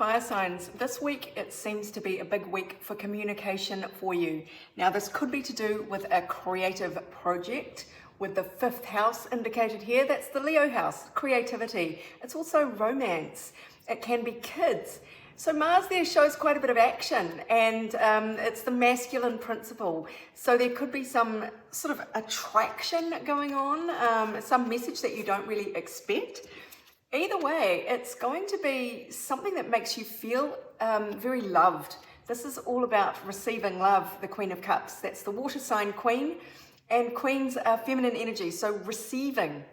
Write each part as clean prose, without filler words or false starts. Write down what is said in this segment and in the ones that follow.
Fire signs, this week it seems to be a big week for communication for you. Now this could be to do with a creative project, with the 5th house indicated here. That's the Leo house, creativity. It's also romance. It can be kids. So Mars there shows quite a bit of action, and it's the masculine principle. So there could be some sort of attraction going on, some message that you don't really expect. Either way, it's going to be something that makes you feel very loved. This is all about receiving love, the Queen of Cups. That's the water sign queen, and queens are feminine energy, so receiving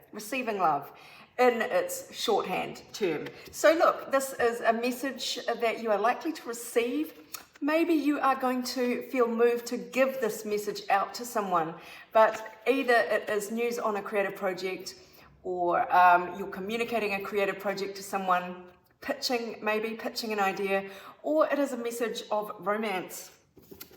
love in its shorthand term. So look, this is a message that you are likely to receive. Maybe you are going to feel moved to give this message out to someone, but either it is news on a creative project, or you're communicating a creative project to someone, pitching an idea, or it is a message of romance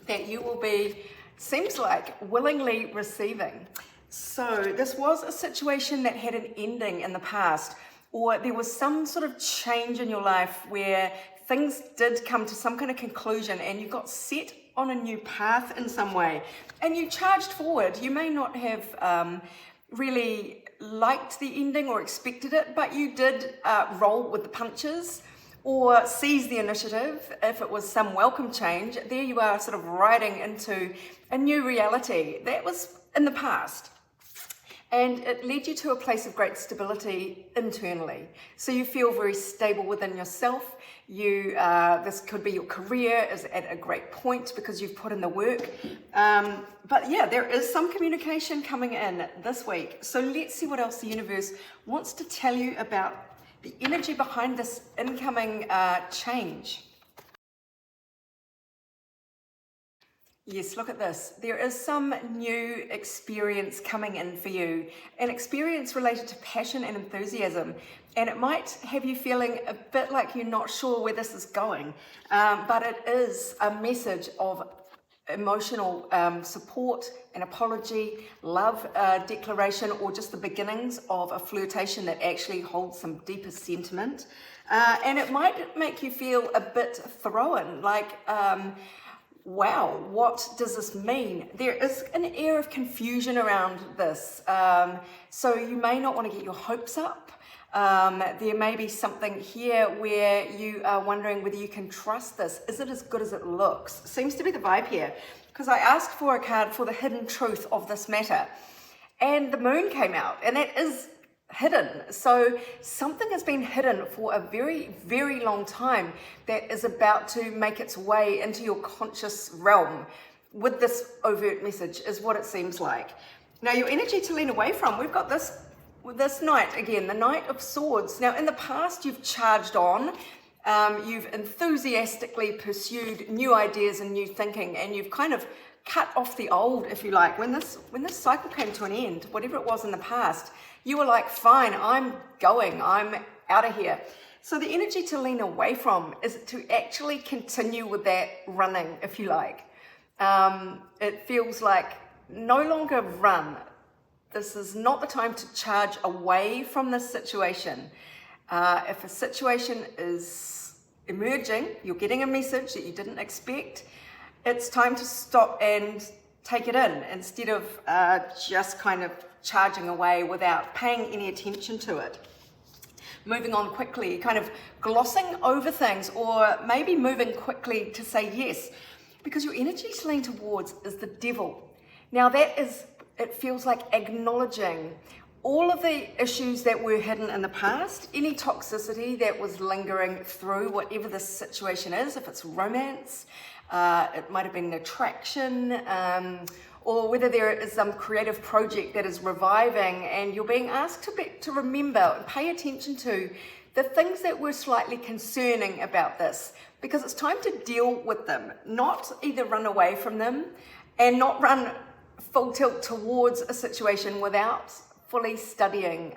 that you will be, seems like, willingly receiving. So this was a situation that had an ending in the past, or there was some sort of change in your life where things did come to some kind of conclusion and you got set on a new path in some way and you charged forward. You may not have really liked the ending or expected it, but you did roll with the punches or seize the initiative. If it was some welcome change, there you are sort of riding into a new reality. That was in the past. And it led you to a place of great stability internally. So you feel very stable within yourself. This could be your career is at a great point because you've put in the work. But yeah, there is some communication coming in this week. So let's see what else the universe wants to tell you about the energy behind this incoming change. Yes, look at this. There is some new experience coming in for you, an experience related to passion and enthusiasm, and it might have you feeling a bit like you're not sure where this is going, but it is a message of emotional support, an apology, love declaration, or just the beginnings of a flirtation that actually holds some deeper sentiment, and it might make you feel a bit thrown, like wow, what does this mean? There is an air of confusion around this. So you may not want to get your hopes up. There may be something here where you are wondering whether you can trust this. Is it as good as it looks? Seems to be the vibe here, because I asked for a card for the hidden truth of this matter, and the moon came out, and that is hidden. So something has been hidden for a very, very long time that is about to make its way into your conscious realm with this overt message, is what it seems like. Now your energy to lean away from, we've got this Knight again, the Knight of Swords. Now in the past you've charged on, you've enthusiastically pursued new ideas and new thinking, and you've kind of cut off the old, if you like. When this cycle came to an end, whatever it was in the past, you were like, fine, I'm going, I'm out of here. So the energy to lean away from is to actually continue with that running, if you like. It feels like no longer run. This is not the time to charge away from this situation. If a situation is emerging, you're getting a message that you didn't expect, it's time to stop and take it in instead of just kind of charging away without paying any attention to it. Moving on quickly, kind of glossing over things, or maybe moving quickly to say yes, because your energy to lean towards is the Devil. Now it feels like acknowledging all of the issues that were hidden in the past, any toxicity that was lingering through whatever this situation is, if it's romance, it might have been an attraction, or whether there is some creative project that is reviving and you're being asked to remember and pay attention to the things that were slightly concerning about this, because it's time to deal with them, not either run away from them and not run full tilt towards a situation without fully studying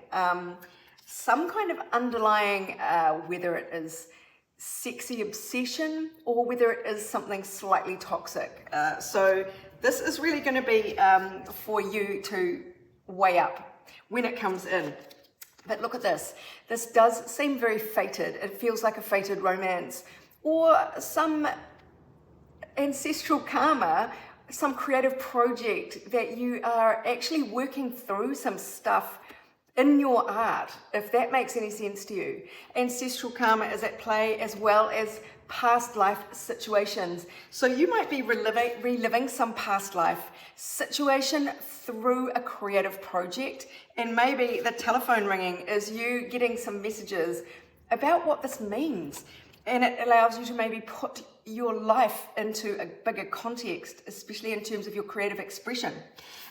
some kind of underlying, whether it is sexy obsession or whether it is something slightly toxic. So this is really going to be for you to weigh up when it comes in. But look at this. This does seem very fated. It feels like a fated romance or some ancestral karma, some creative project that you are actually working through some stuff in your art, if that makes any sense to you. Ancestral karma is at play, as well as past life situations. So you might be reliving some past life situation through a creative project, and maybe the telephone ringing is you getting some messages about what this means, and it allows you to maybe put your life into a bigger context, especially in terms of your creative expression.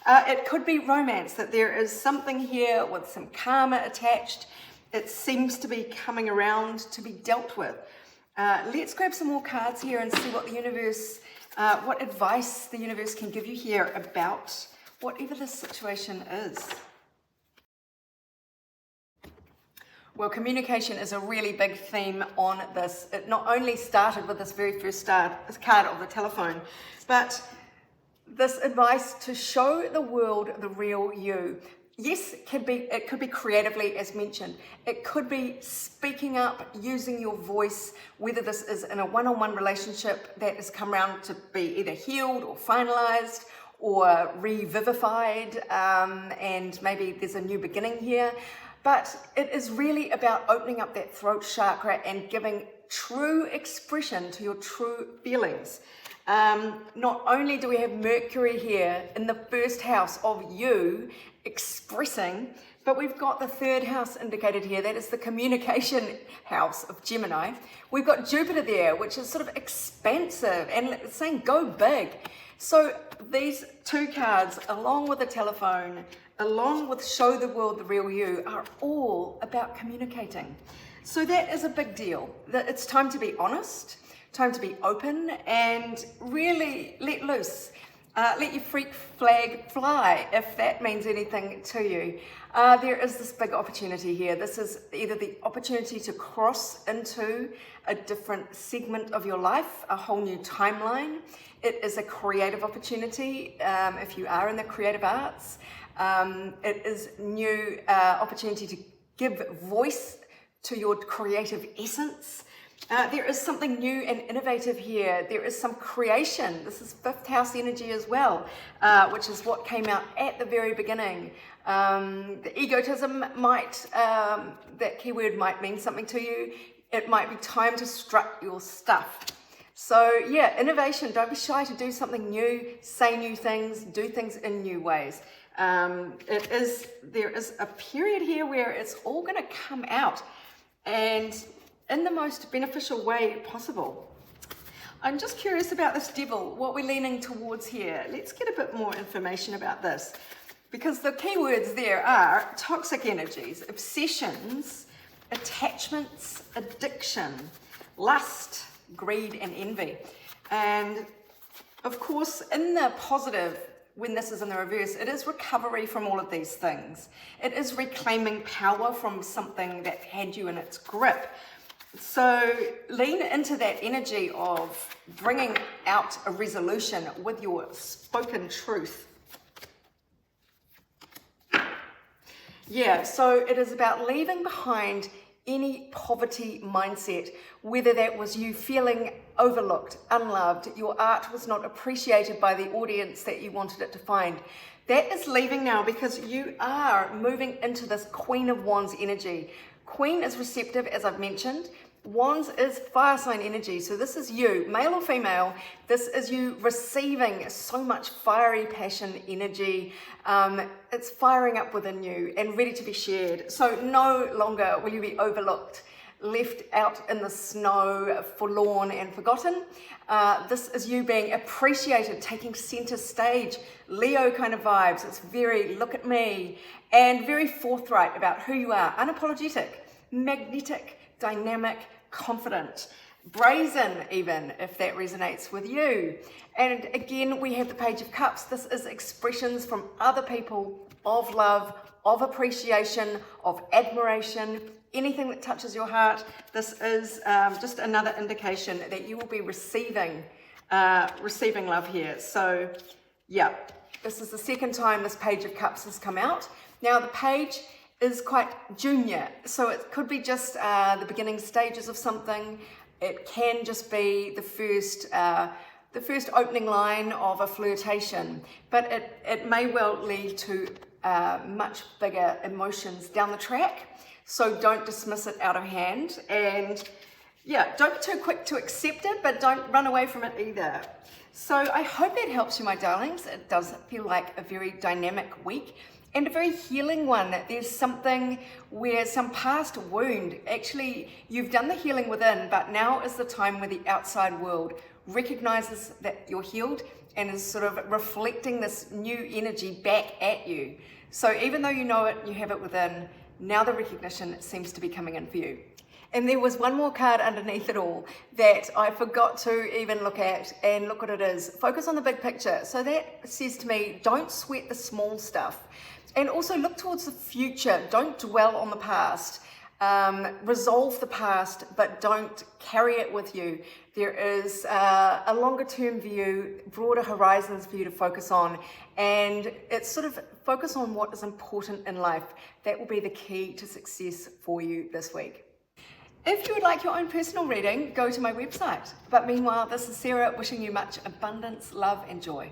It could be romance, that there is something here with some karma attached. It seems to be coming around to be dealt with. Let's grab some more cards here and see what the universe, what advice the universe can give you here about whatever this situation is. Well, communication is a really big theme on this. It not only started with this very first card of the telephone, but this advice to show the world the real you. Yes, it could be creatively, as mentioned. It could be speaking up, using your voice, whether this is in a one-on-one relationship that has come around to be either healed or finalized or revivified, and maybe there's a new beginning here. But it is really about opening up that throat chakra and giving true expression to your true feelings. Not only do we have Mercury here in the first house of you expressing, but we've got the third house indicated here. That is the communication house of Gemini. We've got Jupiter there, which is sort of expansive and saying go big. So these two cards, along with the telephone, along with show the world the real you, are all about communicating. So that is a big deal. That it's time to be honest, time to be open, and really let loose. Let your freak flag fly, if that means anything to you. There is this big opportunity here. This is either the opportunity to cross into a different segment of your life, a whole new timeline. It is a creative opportunity if you are in the creative arts. It is new opportunity to give voice to your creative essence. There is something new and innovative here. There is some creation. This is fifth house energy as well, which is what came out at the very beginning. The egotism might, that keyword might mean something to you. It might be time to strut your stuff. So yeah, innovation. Don't be shy to do something new, say new things, do things in new ways. There is a period here where it's all going to come out, and in the most beneficial way possible. I'm just curious about this devil, what we're leaning towards here. Let's get a bit more information about this, because the keywords there are toxic energies, obsessions, attachments, addiction, lust, greed, and envy. And of course, in the positive, when this is in the reverse, it is recovery from all of these things. It is reclaiming power from something that had you in its grip. So lean into that energy of bringing out a resolution with your spoken truth. Yeah, so it is about leaving behind any poverty mindset, whether that was you feeling overlooked, unloved, your art was not appreciated by the audience that you wanted it to find. That is leaving now, because you are moving into this Queen of Wands energy. Queen is receptive, as I've mentioned. Wands is fire sign energy. So this is you, male or female. This is you receiving so much fiery passion energy. It's firing up within you and ready to be shared. So no longer will you be overlooked, left out in the snow, forlorn and forgotten. This is you being appreciated, taking center stage. Leo kind of vibes. It's very look at me, and very forthright about who you are. Unapologetic, magnetic, dynamic, confident, brazen even, if that resonates with you. And again, we have the Page of Cups. This is expressions from other people of love, of appreciation, of admiration, anything that touches your heart. This is just another indication that you will be receiving love here. So yeah, this is the second time this Page of Cups has come out. Now the page is quite junior. So it could be just the beginning stages of something. It can just be the first opening line of a flirtation, but it may well lead to much bigger emotions down the track. So don't dismiss it out of hand, and yeah, don't be too quick to accept it, but don't run away from it either. So I hope that helps you, my darlings. It does feel like a very dynamic week and a very healing one. There's something where some past wound, actually you've done the healing within, but now is the time where the outside world recognizes that you're healed and is sort of reflecting this new energy back at you. So even though you know it, you have it within, now the recognition seems to be coming in for you. And there was one more card underneath it all that I forgot to even look at, and look what it is. Focus on the big picture. So that says to me, don't sweat the small stuff. And also look towards the future. Don't dwell on the past. Resolve the past, but don't carry it with you. There is a longer term view, broader horizons for you to focus on, and it's sort of focus on what is important in life. That will be the key to success for you this week. If you would like your own personal reading, go to my website. But meanwhile, this is Sarah wishing you much abundance, love and joy.